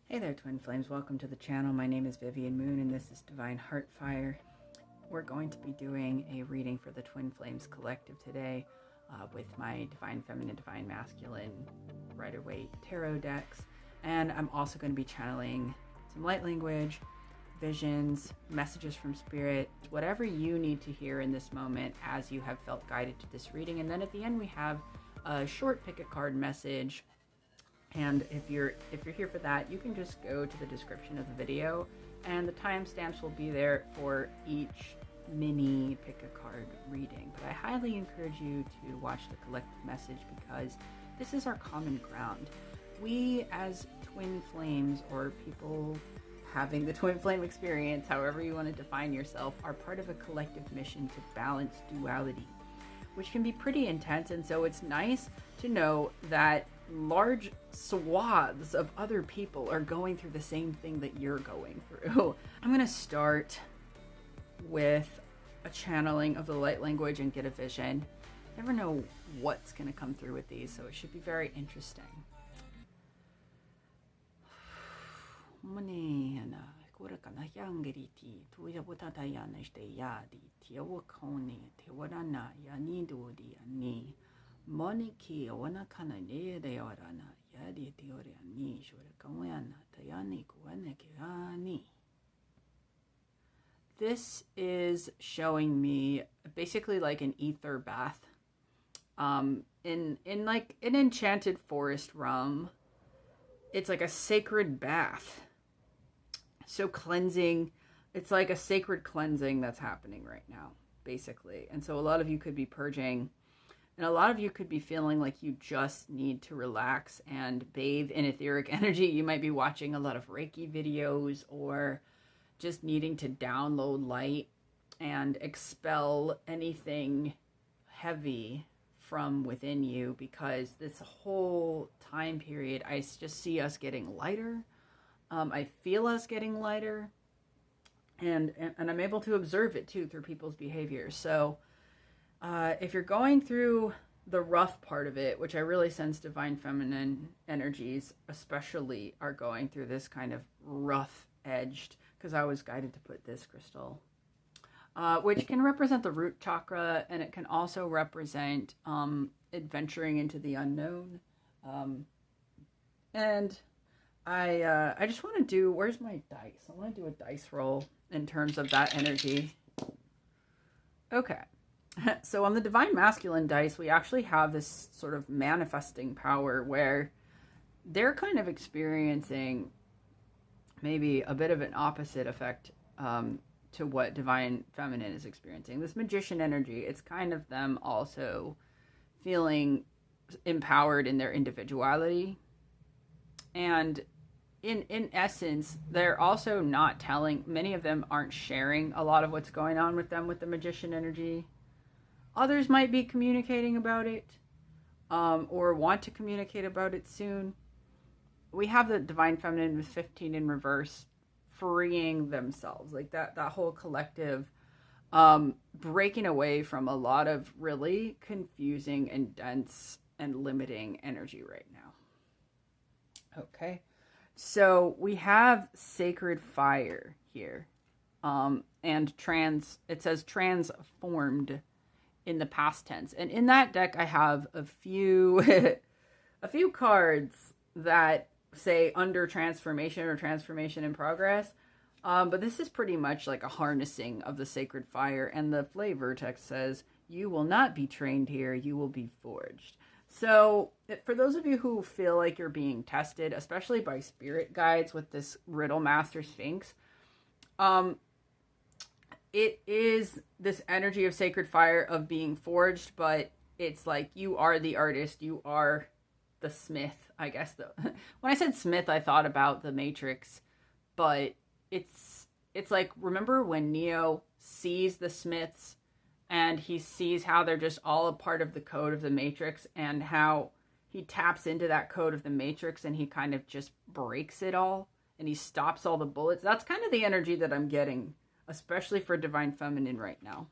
Hey there, Twin Flames. Welcome to the channel. My name is Vivian Moon, and this is Divine Heart Fire. We're going to be doing a reading for the Twin Flames Collective today with my Divine Feminine, Divine Masculine Rider-Waite Tarot decks. And I'm also going to be channeling some light language, visions, messages from Spirit, whatever you need to hear in this moment as you have felt guided to this reading. And then at the end, we have a short pick a card message. And if you're here for that, you can just go to the description of the video and the timestamps will be there for each mini pick a card reading. But I highly encourage you to watch the collective message because this is our common ground. We as twin flames, or people having the twin flame experience, however you want to define yourself, are part of a collective mission to balance duality, which can be pretty intense. And so it's nice to know that large swaths of other people are going through the same thing that you're going through. I'm going to start with a channeling of the light language and get a vision. Never know what's going to come through with these, so it should be very interesting. Moniki wanakana ne de orana yadi teoriani shurakawana tayani kuanakiani. This is showing me basically like an ether bath. In like an enchanted forest realm. It's like a sacred bath. So cleansing, it's like a sacred cleansing that's happening right now, basically. And so a lot of you could be purging. And a lot of you could be feeling like you just need to relax and bathe in etheric energy. You might be watching a lot of Reiki videos or just needing to download light and expel anything heavy from within you, because this whole time period, I just see us getting lighter. I feel us getting lighter. And I'm able to observe it too through people's behavior. So if you're going through the rough part of it, which I really sense divine feminine energies especially are going through this kind of rough edged, because I was guided to put this crystal, which can represent the root chakra, and it can also represent adventuring into the unknown. And I just want to do, where's my dice? I want to do a dice roll in terms of that energy. Okay. So on the Divine Masculine dice, we actually have this sort of manifesting power where they're kind of experiencing maybe a bit of an opposite effect to what Divine Feminine is experiencing. This Magician energy, it's kind of them also feeling empowered in their individuality. And in essence, they're also not telling, many of them aren't sharing a lot of what's going on with them with the Magician energy. Others might be communicating about it, or want to communicate about it soon. We have the Divine Feminine with 15 in reverse, freeing themselves, like that whole collective, breaking away from a lot of really confusing and dense and limiting energy right now. Okay, so we have Sacred Fire here, and it says transformed in the past tense. And in that deck, I have a few cards that say under transformation or transformation in progress. But this is pretty much like a harnessing of the sacred fire. And the flavor text says, you will not be trained here, you will be forged. So for those of you who feel like you're being tested, especially by spirit guides with this Riddle Master Sphinx, it is this energy of sacred fire of being forged, but it's like you are the artist, you are the smith, I guess. When I said smith, I thought about the Matrix, but it's like, remember when Neo sees the smiths and he sees how they're just all a part of the code of the Matrix, and how he taps into that code of the Matrix and he kind of just breaks it all and he stops all the bullets. That's kind of the energy that I'm getting, especially for Divine Feminine right now.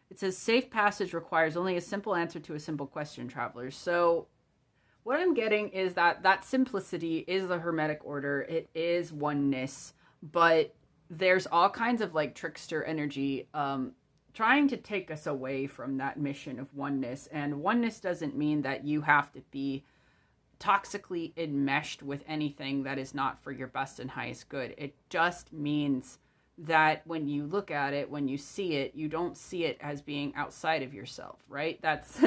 It says, safe passage requires only a simple answer to a simple question, travelers. So what I'm getting is that simplicity is the Hermetic order. It is oneness, but there's all kinds of like trickster energy trying to take us away from that mission of oneness. And oneness doesn't mean that you have to be toxically enmeshed with anything that is not for your best and highest good. It just means that when you look at it, when you see it, you don't see it as being outside of yourself, right? That's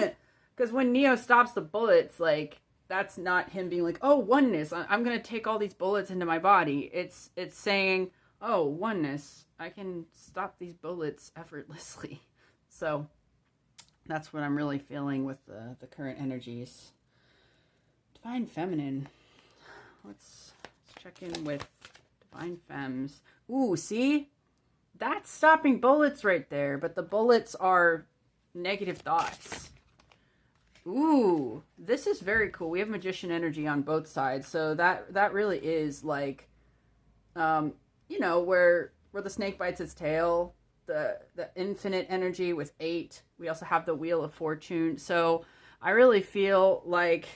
because when Neo stops the bullets, like, that's not him being like, oh, oneness, I'm going to take all these bullets into my body. It's saying, oh, oneness, I can stop these bullets effortlessly. So that's what I'm really feeling with the current energies. Divine Feminine. Let's check in with Divine Femmes. Ooh, see? That's stopping bullets right there, but the bullets are negative thoughts. Ooh, this is very cool. We have Magician energy on both sides, so that really is like, you know, where the snake bites its tail, the infinite energy with 8. We also have the Wheel of Fortune. So I really feel like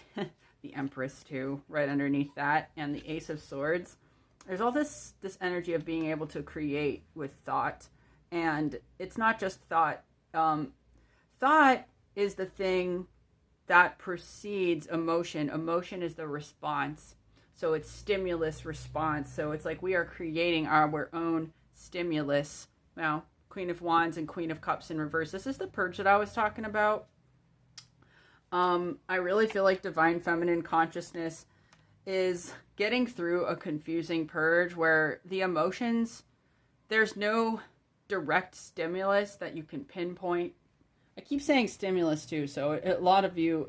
the Empress too, right underneath that, and the Ace of Swords. There's all this energy of being able to create with thought, and it's not just thought. Thought is the thing that precedes emotion. Emotion is the response. So it's stimulus response. So it's like we are creating our own stimulus. Now, Queen of Wands and Queen of Cups in reverse. This is the purge that I was talking about. I really feel like Divine Feminine consciousness is getting through a confusing purge where the emotions, there's no direct stimulus that you can pinpoint. I keep saying stimulus too, so a lot of you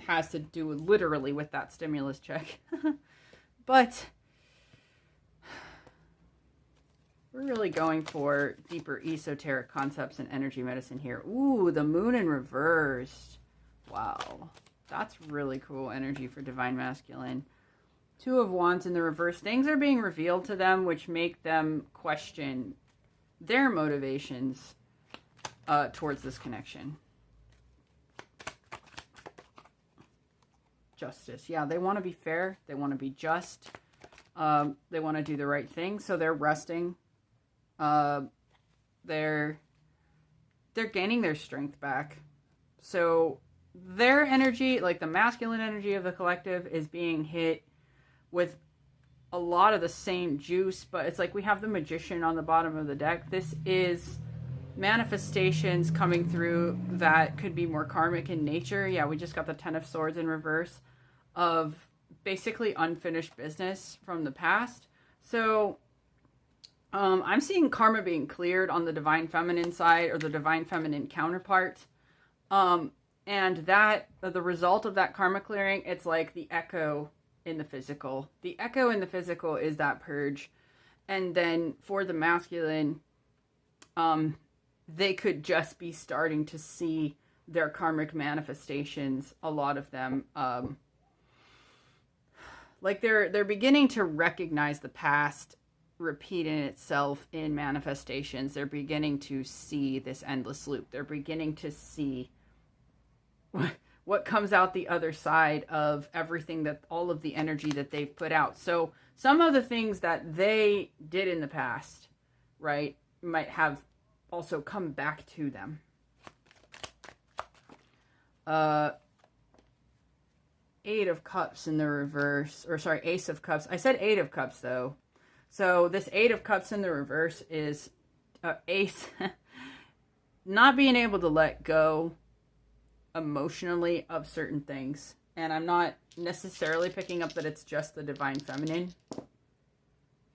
has to do literally with that stimulus check. But we're really going for deeper esoteric concepts and energy medicine here. Ooh, the Moon in reverse. Wow, that's really cool energy for Divine Masculine. 2 of Wands in the reverse. Things are being revealed to them which make them question their motivations towards this connection. Justice. Yeah, they want to be fair. They want to be just. They want to do the right thing. So they're resting. They're gaining their strength back. So their energy, like the masculine energy of the collective, is being hit with a lot of the same juice, but it's like we have the Magician on the bottom of the deck. This is manifestations coming through that could be more karmic in nature. Yeah, we just got the 10 of Swords in reverse of basically unfinished business from the past. So I'm seeing karma being cleared on the Divine Feminine side, or the Divine Feminine counterpart. And that, the result of that karma clearing, it's like the echo in the physical. The echo in the physical is that purge. And then for the masculine, they could just be starting to see their karmic manifestations, a lot of them. Like they're beginning to recognize the past repeating itself in manifestations. They're beginning to see this endless loop. They're beginning to see what comes out the other side of everything, that all of the energy that they've put out. So some of the things that they did in the past, right, might have also come back to them. Eight of Cups in the reverse, or sorry, Ace of Cups. I said Eight of Cups though. So this Eight of Cups in the reverse is Ace not being able to let go emotionally of certain things. And I'm not necessarily picking up that it's just the Divine Feminine.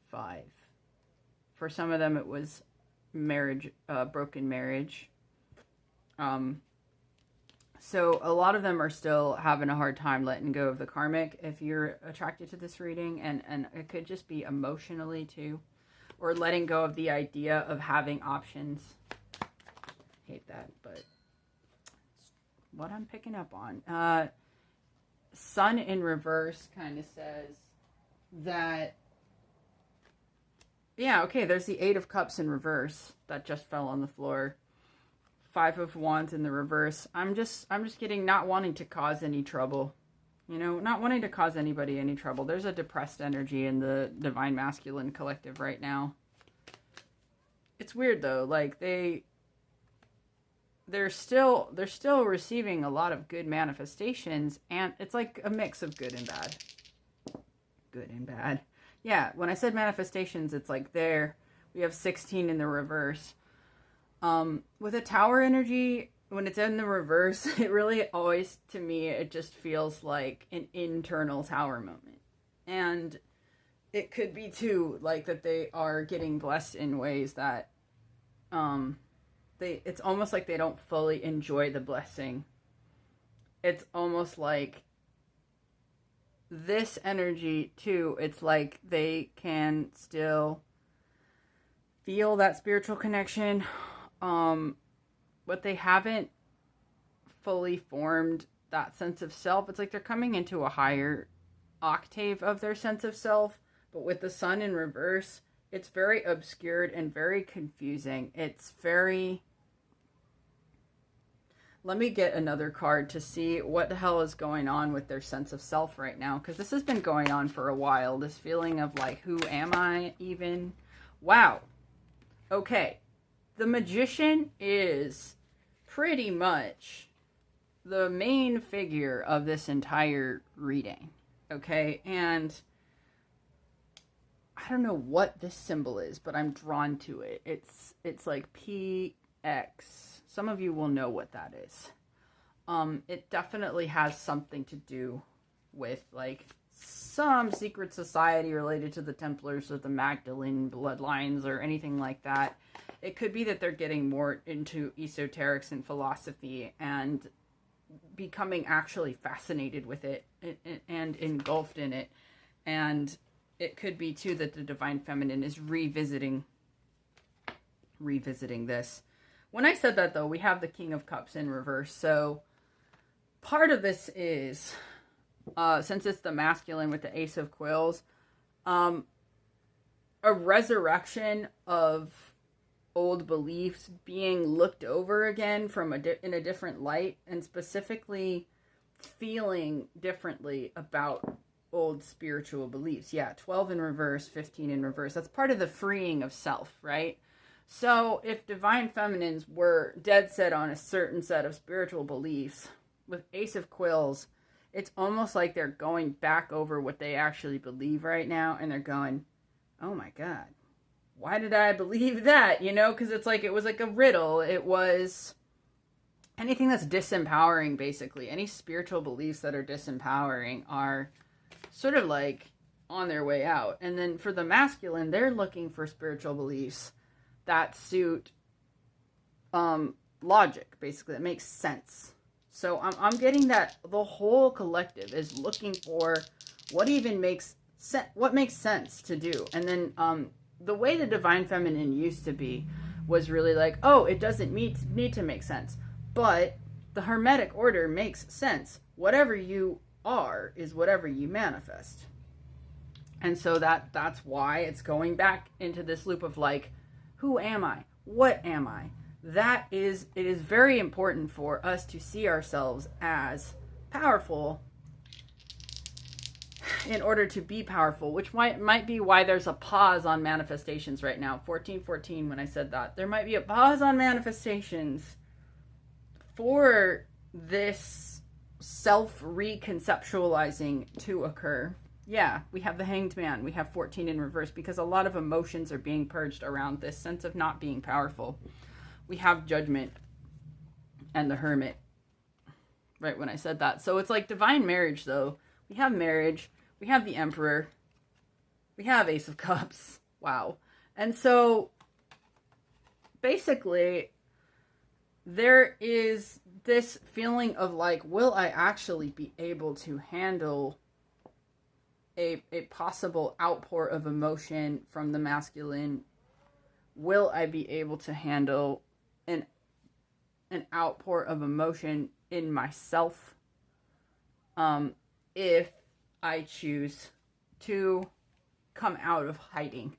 5. For some of them it was marriage, broken marriage. So a lot of them are still having a hard time letting go of the karmic, if you're attracted to this reading, and it could just be emotionally too, or letting go of the idea of having options. Hate that, but it's what I'm picking up on. Sun in reverse kind of says that, yeah, okay, there's the Eight of Cups in reverse that just fell on the floor. 5 of Wands in the reverse. I'm just getting not wanting to cause any trouble. You know, not wanting to cause anybody any trouble. There's a depressed energy in the Divine Masculine collective right now. It's weird though, like they're still receiving a lot of good manifestations, and it's like a mix of good and bad. Good and bad. Yeah, when I said manifestations, it's like we have 16 in the reverse. With a Tower energy, when it's in the reverse, it really always, to me, it just feels like an internal Tower moment. And it could be too, like, that they are getting blessed in ways that it's almost like they don't fully enjoy the blessing. It's almost like this energy too, it's like they can still feel that spiritual connection, but they haven't fully formed that sense of self. It's like they're coming into a higher octave of their sense of self, but with the sun in reverse, it's very obscured and very confusing. It's very... Let me get another card to see what the hell is going on with their sense of self right now. Because this has been going on for a while. This feeling of like, who am I even? Wow. Okay. The Magician is pretty much the main figure of this entire reading. Okay. And I don't know what this symbol is, but I'm drawn to it. It's like PX. Some of you will know what that is. It definitely has something to do with like some secret society related to the Templars or the Magdalene bloodlines or anything like that. It could be that they're getting more into esoterics and philosophy and becoming actually fascinated with it and engulfed in it. And it could be too that the Divine Feminine is revisiting this. When I said that, though, we have the King of Cups in reverse. So part of this is, since it's the masculine with the Ace of Quills, a resurrection of old beliefs being looked over again from in a different light, and specifically feeling differently about old spiritual beliefs. Yeah, 12 in reverse, 15 in reverse. That's part of the freeing of self, right? So if Divine Feminines were dead set on a certain set of spiritual beliefs, with Ace of Quills, it's almost like they're going back over what they actually believe right now, and they're going, oh my God, why did I believe that? You know, because it's like, it was like a riddle. It was anything that's disempowering, basically. Any spiritual beliefs that are disempowering are sort of like on their way out. And then for the masculine, they're looking for spiritual beliefs that suit logic, basically, that makes sense. So I'm getting that the whole collective is looking for what even makes sense, what makes sense to do. And then the way the Divine Feminine used to be was really like, oh, it doesn't need to make sense, but the Hermetic order makes sense. Whatever you are is whatever you manifest. And so that's why it's going back into this loop of like, who am I? What am I? It is very important for us to see ourselves as powerful in order to be powerful, which might be why there's a pause on manifestations right now. 1414, when I said that. There might be a pause on manifestations for this self-reconceptualizing to occur. Yeah, we have the Hanged Man. We have 14 in reverse because a lot of emotions are being purged around this sense of not being powerful. We have Judgment and the Hermit right when I said that. So it's like divine marriage, though. We have marriage. We have the Emperor. We have Ace of Cups. Wow. And so basically there is this feeling of like, will I actually be able to handle a possible outpour of emotion from the masculine? Will I be able to handle an outpour of emotion in myself if I choose to come out of hiding?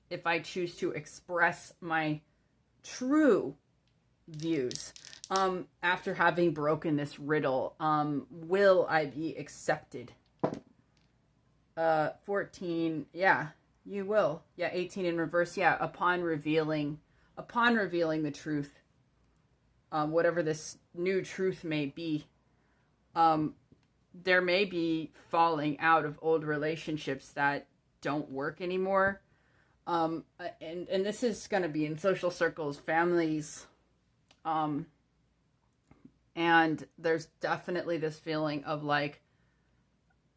If I choose to express my true views after having broken this riddle, will I be accepted? 14, yeah, you will. Yeah, 18 in reverse, yeah, upon revealing the truth, whatever this new truth may be, there may be falling out of old relationships that don't work anymore. And this is going to be in social circles, families, and there's definitely this feeling of like,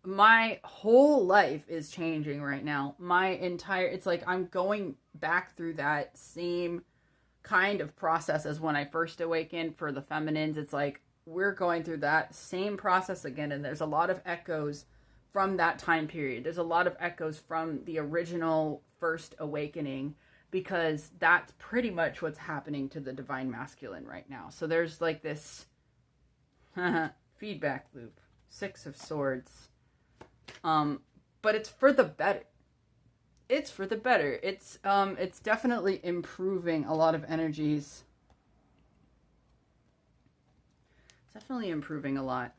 my whole life is changing right now. It's like I'm going back through that same kind of process as when I first awakened for the feminines. It's like we're going through that same process again, and there's a lot of echoes from that time period. There's a lot of echoes from the original first awakening, because that's pretty much what's happening to the divine masculine right now. So there's like this feedback loop. 6 of Swords. But it's for the better. It's for the better. It's definitely improving a lot of energies. It's definitely improving a lot.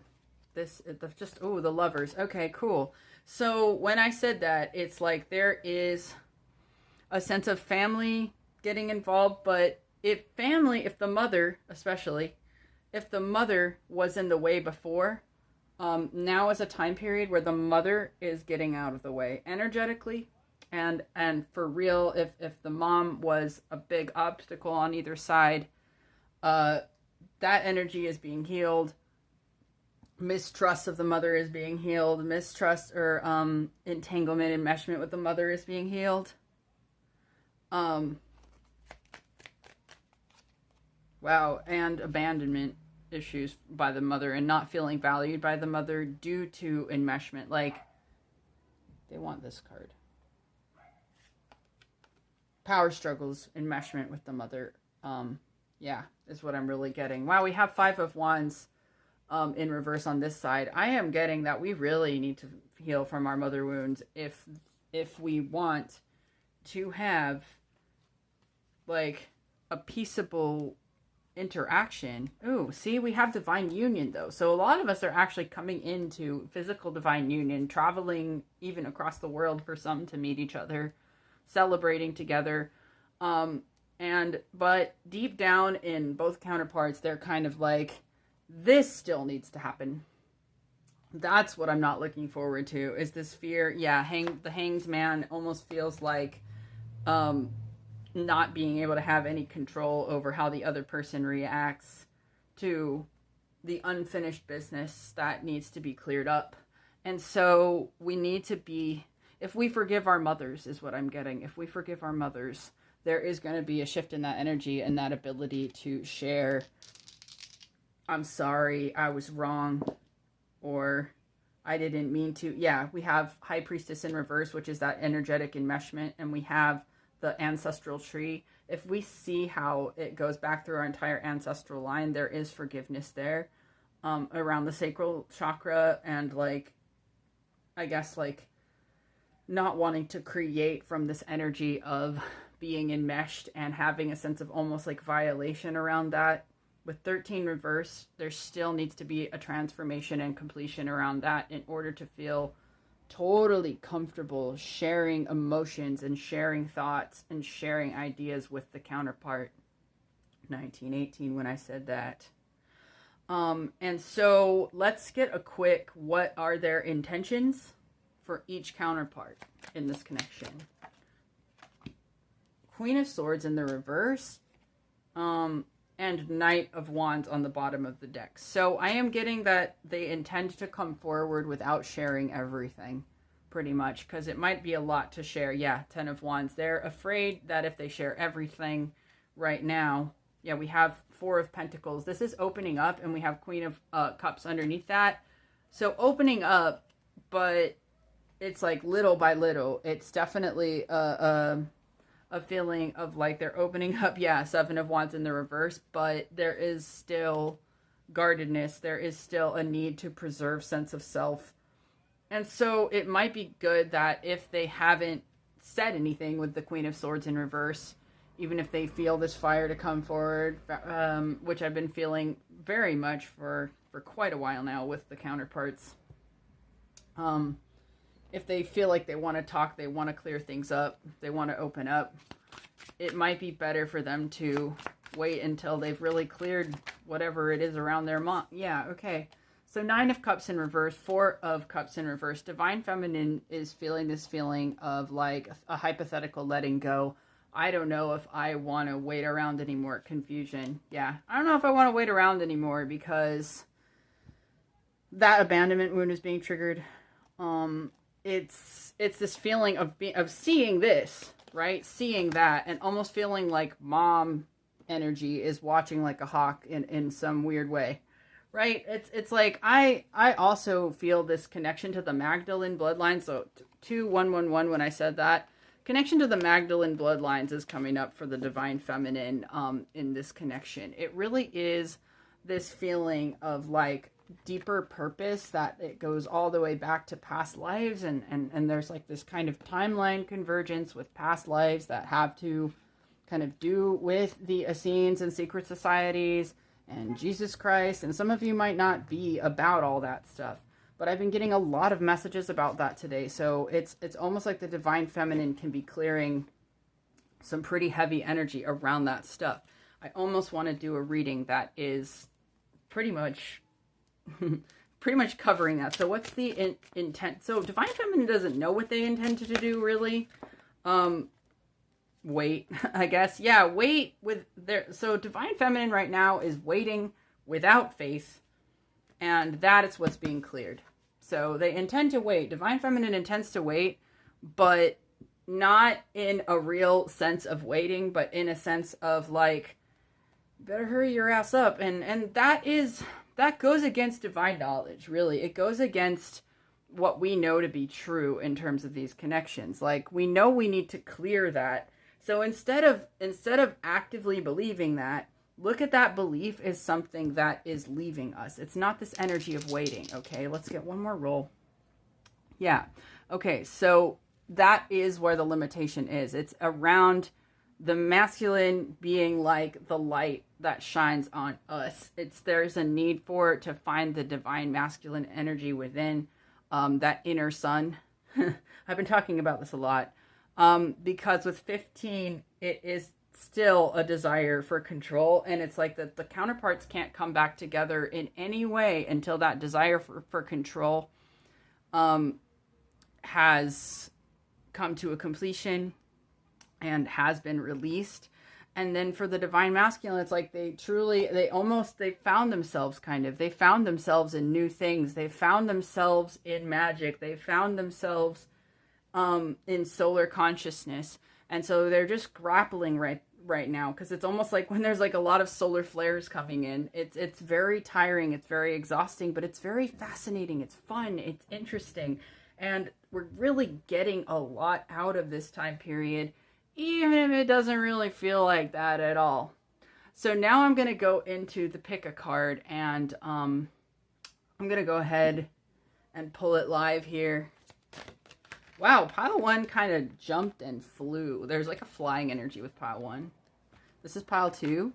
The Lovers. Okay, cool. So when I said that, it's like there is a sense of family getting involved, but if the mother, especially, if the mother was in the way before, now is a time period where the mother is getting out of the way energetically, and for real, if the mom was a big obstacle on either side, that energy is being healed. Mistrust of the mother is being healed. Mistrust or entanglement, enmeshment with the mother is being healed. Wow, and abandonment issues by the mother and not feeling valued by the mother due to enmeshment. Like, they want this card. Power struggles, enmeshment with the mother. Yeah, is what I'm really getting. Wow, we have 5 of Wands in reverse on this side. I am getting that we really need to heal from our mother wounds if we want to have like a peaceable interaction. Ooh, see, we have divine union though. So a lot of us are actually coming into physical divine union, traveling even across the world for some to meet each other, celebrating together. But deep down in both counterparts, they're kind of like, this still needs to happen. That's what I'm not looking forward to, is this fear. Yeah, the Hanged Man almost feels like not being able to have any control over how the other person reacts to the unfinished business that needs to be cleared up. And so we need to be, if we forgive our mothers, is what I'm getting. If we forgive our mothers, there is going to be a shift in that energy and that ability to share, I'm sorry, I was wrong, or I didn't mean to. Yeah, we have High Priestess in reverse, which is that energetic enmeshment, and we have the ancestral tree. If we see how it goes back through our entire ancestral line, there is forgiveness there, around the sacral chakra, and like, I guess like not wanting to create from this energy of being enmeshed and having a sense of almost like violation around that. With 13 reverse, there still needs to be a transformation and completion around that in order to feel totally comfortable sharing emotions and sharing thoughts and sharing ideas with the counterpart. 1918 when I said that. And so let's get a quick, what are their intentions for each counterpart in this connection? Queen of Swords in the reverse. And Knight of Wands on the bottom of the deck. So I am getting that they intend to come forward without sharing everything, pretty much, because it might be a lot to share. Yeah, 10 of Wands. They're afraid that if they share everything right now, yeah, we have 4 of Pentacles. This is opening up, and we have Queen of Cups underneath that. So opening up, but it's like little by little. It's definitely a feeling of like they're opening up. Yeah, 7 of Wands in the reverse, but there is still guardedness. There is still a need to preserve sense of self. And so it might be good that if they haven't said anything with the Queen of Swords in reverse, even if they feel this fire to come forward, which I've been feeling very much for quite a while now with the counterparts. If they feel like they want to talk, they want to clear things up, they want to open up, it might be better for them to wait until they've really cleared whatever it is around their mom. Yeah, okay. So 9 of Cups in reverse, 4 of Cups in reverse. Divine Feminine is feeling this feeling of like a hypothetical letting go. I don't know if I want to wait around anymore. Confusion. Yeah, I don't know if I want to wait around anymore because that abandonment wound is being triggered. It's this feeling of seeing this, right? Seeing that and almost feeling like mom energy is watching like a hawk in some weird way. Right? It's like I also feel this connection to the Magdalene bloodline. So 2111 when I said that. Connection to the Magdalene bloodlines is coming up for the Divine Feminine in this connection. It really is this feeling of like deeper purpose that it goes all the way back to past lives and there's like this kind of timeline convergence with past lives that have to kind of do with the Essenes and secret societies and Jesus Christ, and some of you might not be about all that stuff, but I've been getting a lot of messages about that today. So it's almost like the Divine Feminine can be clearing some pretty heavy energy around that stuff. I almost want to do a reading that is pretty much covering that. So what's the intent? So Divine Feminine doesn't know what they intend to do, really. Wait, I guess. Yeah, wait with their... So Divine Feminine right now is waiting without faith, and that is what's being cleared. So they intend to wait. Divine Feminine intends to wait, but not in a real sense of waiting, but in a sense of like, better hurry your ass up. And that goes against divine knowledge, really. It goes against what we know to be true in terms of these connections. Like, we know we need to clear that. So instead of actively believing that, look at that belief as something that is leaving us. It's not this energy of waiting. Okay, let's get one more roll. Yeah. Okay, so that is where the limitation is. It's around the masculine being like the light that shines on us. There's a need for it to find the divine masculine energy within that inner sun. I've been talking about this a lot. Because with 15, it is still a desire for control, and it's like that the counterparts can't come back together in any way until that desire for control has come to a completion and has been released. And then for the divine masculine, it's like they found themselves they found themselves in new things. They found themselves in magic. They found themselves in solar consciousness. And so they're just grappling right now, because it's almost like when there's like a lot of solar flares coming in, it's very tiring, it's very exhausting, but it's very fascinating, it's fun, it's interesting, and we're really getting a lot out of this time period, even if it doesn't really feel like that at all. So now I'm going to go into the pick a card, and I'm going to go ahead and pull it live here. Wow, pile 1 kind of jumped and flew. There's like a flying energy with pile 1. This is pile 2.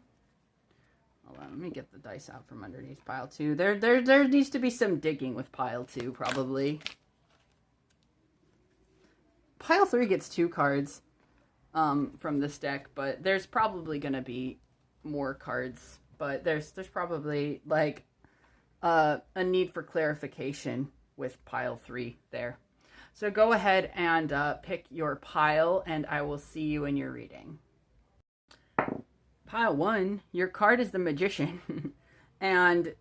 Hold on, let me get the dice out from underneath pile 2. There needs to be some digging with pile 2, probably. Pile 3 gets 2 cards from this deck, but there's probably going to be more cards. But there's probably like a need for clarification with pile 3 there. So go ahead and pick your pile, and I will see you in your reading. Pile 1, your card is the Magician. And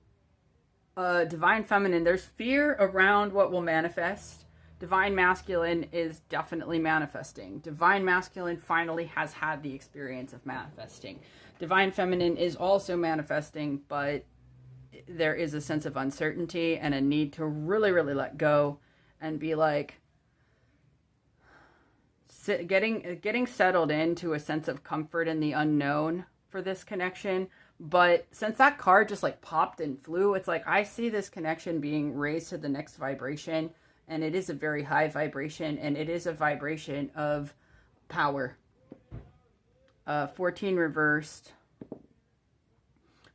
Divine Feminine, there's fear around what will manifest. Divine Masculine is definitely manifesting. Divine Masculine finally has had the experience of manifesting. Divine Feminine is also manifesting, but there is a sense of uncertainty and a need to really, really let go and be like, getting settled into a sense of comfort in the unknown for this connection. But since that card just like popped and flew, it's like I see this connection being raised to the next vibration, and it is a very high vibration, and it is a vibration of power. 14 reversed,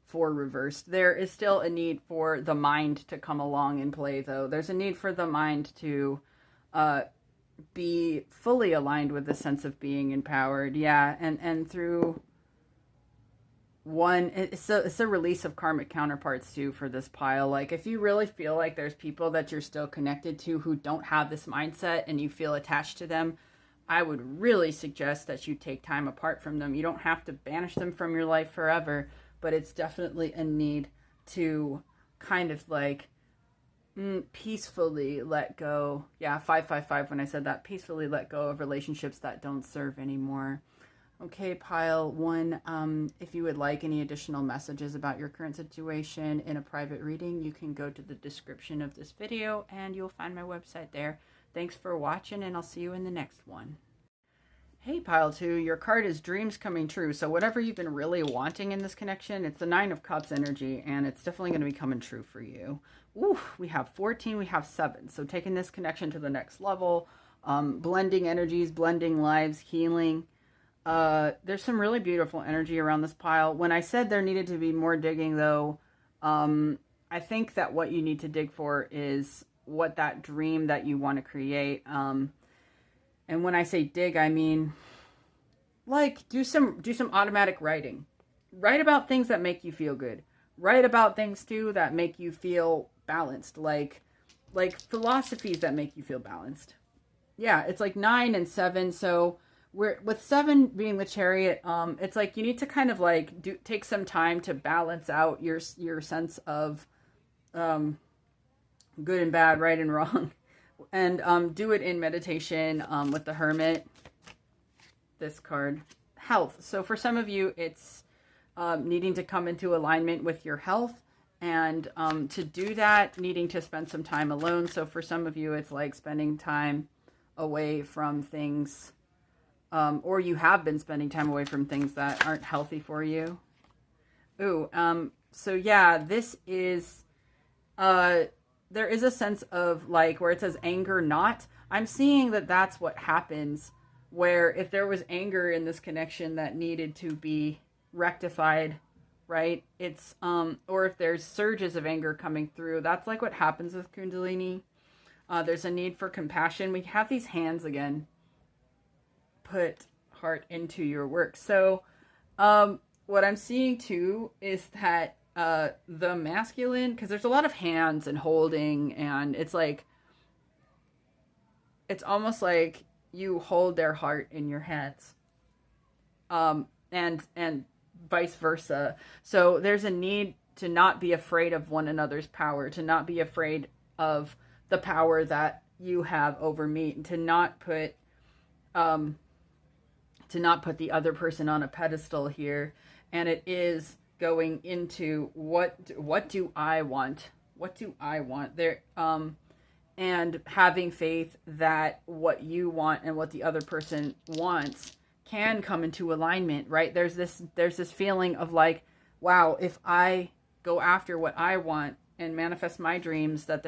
4 reversed. There is still a need for the mind to come along and play, though. There's a need for the mind to be fully aligned with the sense of being empowered. Yeah, and through one, it's a release of karmic counterparts too for this pile. Like, if you really feel like there's people that you're still connected to who don't have this mindset and you feel attached to them, I would really suggest that you take time apart from them. You don't have to banish them from your life forever, but it's definitely a need to kind of like peacefully let go. Yeah, 555 when I said that. Peacefully let go of relationships that don't serve anymore. Okay, pile 1, if you would like any additional messages about your current situation in a private reading, you can go to the description of this video and you'll find my website there. Thanks for watching, and I'll see you in the next one. Hey, pile 2, your card is dreams coming true. So whatever you've been really wanting in this connection, it's the 9 of Cups energy, and it's definitely going to be coming true for you. Ooh, we have 14, we have 7. So taking this connection to the next level, blending energies, blending lives, healing. There's some really beautiful energy around this pile. When I said there needed to be more digging, though, I think that what you need to dig for is what that dream that you want to create. And when I say dig, I mean, like, do some automatic writing. Write about things that make you feel good. Write about things too that make you feel balanced, like philosophies that make you feel balanced. Yeah, it's like 9 and 7. So we're with 7 being the Chariot. It's like you need to kind of like take some time to balance out your sense of good and bad, right and wrong, and do it in meditation with the Hermit. This card, health. So for some of you, it's needing to come into alignment with your health, and to do that, needing to spend some time alone. So for some of you, it's like spending time away from things, or you have been spending time away from things that aren't healthy for you. Ooh, so yeah, this is, there is a sense of like where it says anger not. I'm seeing that that's what happens, where if there was anger in this connection that needed to be rectified, right? It's, or if there's surges of anger coming through, that's like what happens with Kundalini. There's a need for compassion. We have these hands again. Put heart into your work. So, what I'm seeing too is that the masculine, because there's a lot of hands and holding, and it's like, it's almost like you hold their heart in your hands, and vice versa. So there's a need to not be afraid of one another's power, to not be afraid of the power that you have over me, and to not put the other person on a pedestal here. And it is going into what do I want? What do I want? There, and having faith that what you want and what the other person wants can come into alignment, right? There's this feeling of like, wow, if I go after what I want and manifest my dreams, that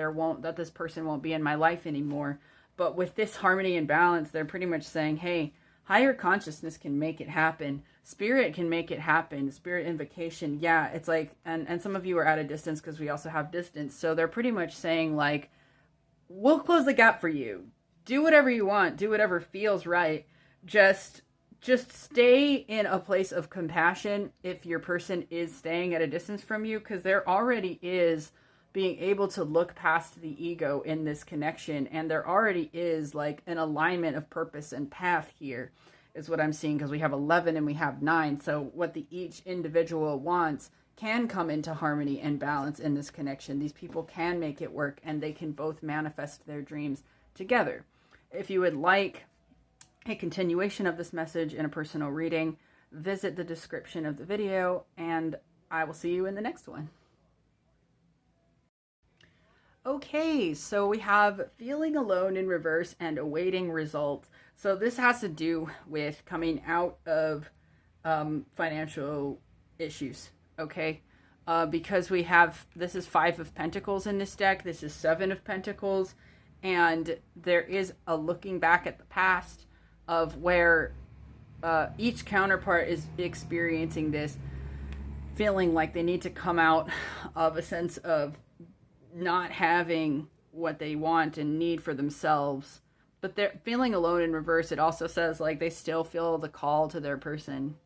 this person won't be in my life anymore. But with this harmony and balance, they're pretty much saying, hey, higher consciousness can make it happen. Spirit can make it happen. Spirit invocation. Yeah, it's like, and some of you are at a distance because we also have distance. So they're pretty much saying like, we'll close the gap for you. Do whatever you want. Do whatever feels right. Just stay in a place of compassion if your person is staying at a distance from you, because there already is being able to look past the ego in this connection, and there already is like an alignment of purpose and path here is what I'm seeing, because we have 11 and we have 9. So what each individual wants can come into harmony and balance in this connection. These people can make it work, and they can both manifest their dreams together. If you would like a continuation of this message in a personal reading, visit the description of the video, and I will see you in the next one. Okay, so we have feeling alone in reverse and awaiting results. So this has to do with coming out of financial issues, okay? Because we have, this is 5 of Pentacles in this deck, this is 7 of Pentacles, and there is a looking back at the past of where each counterpart is experiencing this feeling like they need to come out of a sense of not having what they want and need for themselves. But they're feeling alone in reverse. It also says like they still feel the call to their person.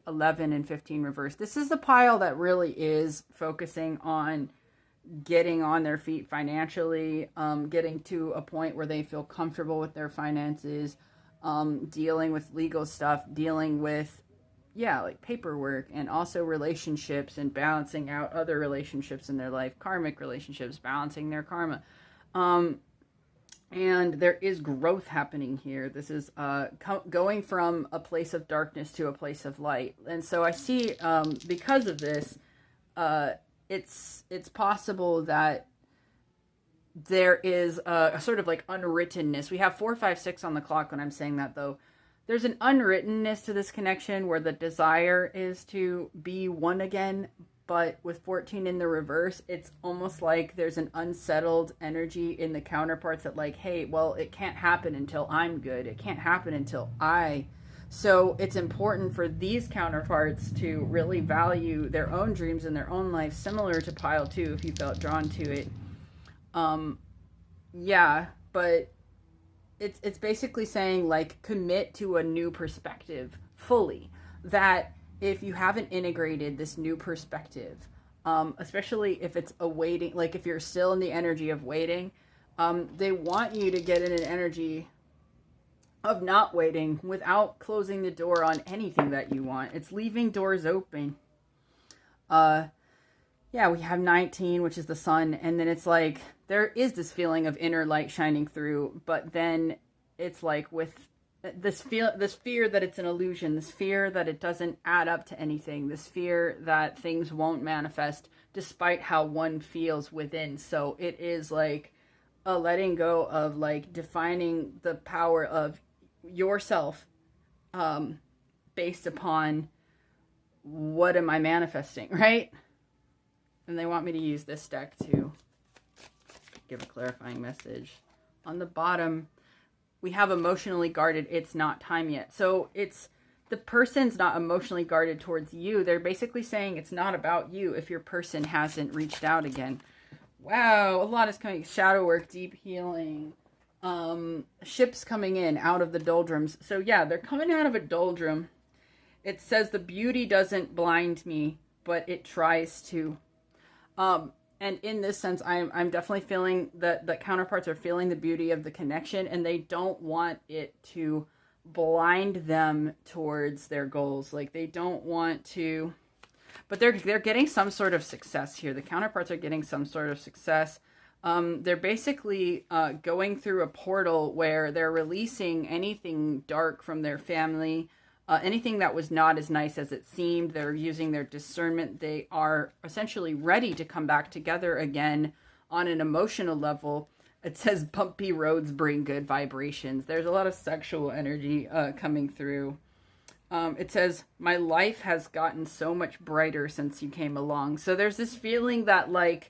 11 and 15 reverse. This is the pile that really is focusing on getting on their feet financially, getting to a point where they feel comfortable with their finances, dealing with legal stuff, dealing with, like paperwork, and also relationships and balancing out other relationships in their life, karmic relationships, balancing their karma. And there is growth happening here. This is going from a place of darkness to a place of light. And so I see, because of this, it's possible that there is a sort of like unwrittenness. We have 4, 5, 6 on the clock when I'm saying that, though. There's an unwrittenness to this connection where the desire is to be one again, but with 14 in the reverse, it's almost like there's an unsettled energy in the counterparts that like, hey, well, it can't happen until I'm good. It can't happen until So it's important for these counterparts to really value their own dreams and their own life, similar to pile 2 if you felt drawn to it. But it's basically saying like commit to a new perspective fully. That if you haven't integrated this new perspective, especially if it's awaiting, like if you're still in the energy of waiting, they want you to get in an energy of not waiting without closing the door on anything that you want. It's leaving doors open. We have 19, which is the sun, and then it's like there is this feeling of inner light shining through, but then it's like with this fear that it's an illusion, this fear that it doesn't add up to anything, this fear that things won't manifest despite how one feels within. So it is like a letting go of like defining the power of yourself based upon what am I manifesting, right? And they want me to use this deck to give a clarifying message. On the bottom, we have emotionally guarded, it's not time yet. So it's the person's not emotionally guarded towards you. They're basically saying it's not about you if your person hasn't reached out again. Wow, a lot is coming. Shadow work, deep healing, ships coming in out of the doldrums. So yeah, they're coming out of a doldrum. It says the beauty doesn't blind me, but it tries to. And in this sense, I'm definitely feeling that the counterparts are feeling the beauty of the connection, and they don't want it to blind them towards their goals. Like they don't want to, but they're getting some sort of success here. The counterparts are getting some sort of success. They're basically going through a portal where they're releasing anything dark from their family. Anything that was not as nice as it seemed. They're using their discernment. They are essentially ready to come back together again on an emotional level. It says bumpy roads bring good vibrations. There's a lot of sexual energy coming through. It says, my life has gotten so much brighter since you came along. So there's this feeling that like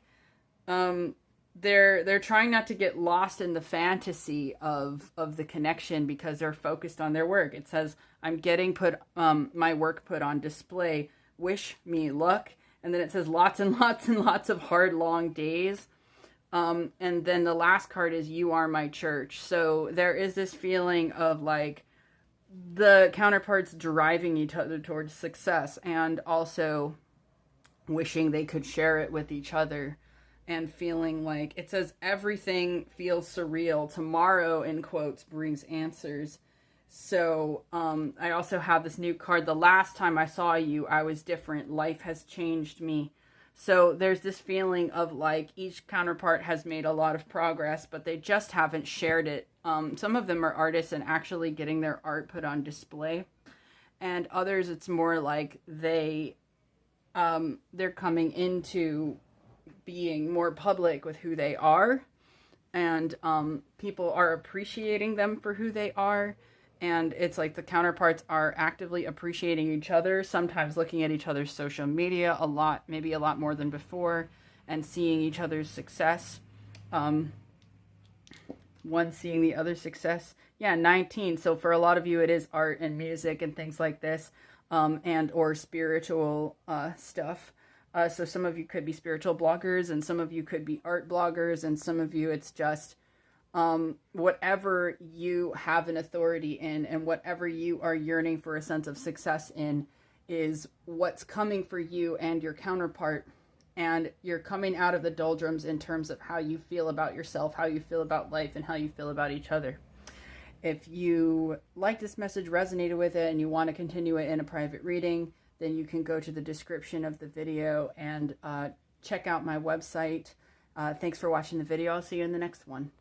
they're trying not to get lost in the fantasy of the connection because they're focused on their work. It says, I'm getting my work put on display. Wish me luck. And then it says lots and lots and lots of hard, long days. And then the last card is you are my church. So there is this feeling of like the counterparts driving each other towards success and also wishing they could share it with each other. And feeling like, it says everything feels surreal. Tomorrow, in quotes, brings answers. So I also have this new card. The last time I saw you, I was different. Life has changed me. So there's this feeling of like each counterpart has made a lot of progress, but they just haven't shared it. Some of them are artists and actually getting their art put on display. And others, it's more like they're coming into being more public with who they are, and people are appreciating them for who they are, and it's like the counterparts are actively appreciating each other, sometimes looking at each other's social media a lot, maybe a lot more than before, and seeing each other's success. one seeing the other success. Yeah, 19. So for a lot of you, it is art and music and things like this, and or spiritual stuff. So some of you could be spiritual bloggers, and some of you could be art bloggers, and some of you it's just whatever you have an authority in and whatever you are yearning for a sense of success in is what's coming for you and your counterpart. And you're coming out of the doldrums in terms of how you feel about yourself, how you feel about life, and how you feel about each other. If you like this message, resonated with it, and you want to continue it in a private reading, then you can go to the description of the video and check out my website. Thanks for watching the video. I'll see you in the next one.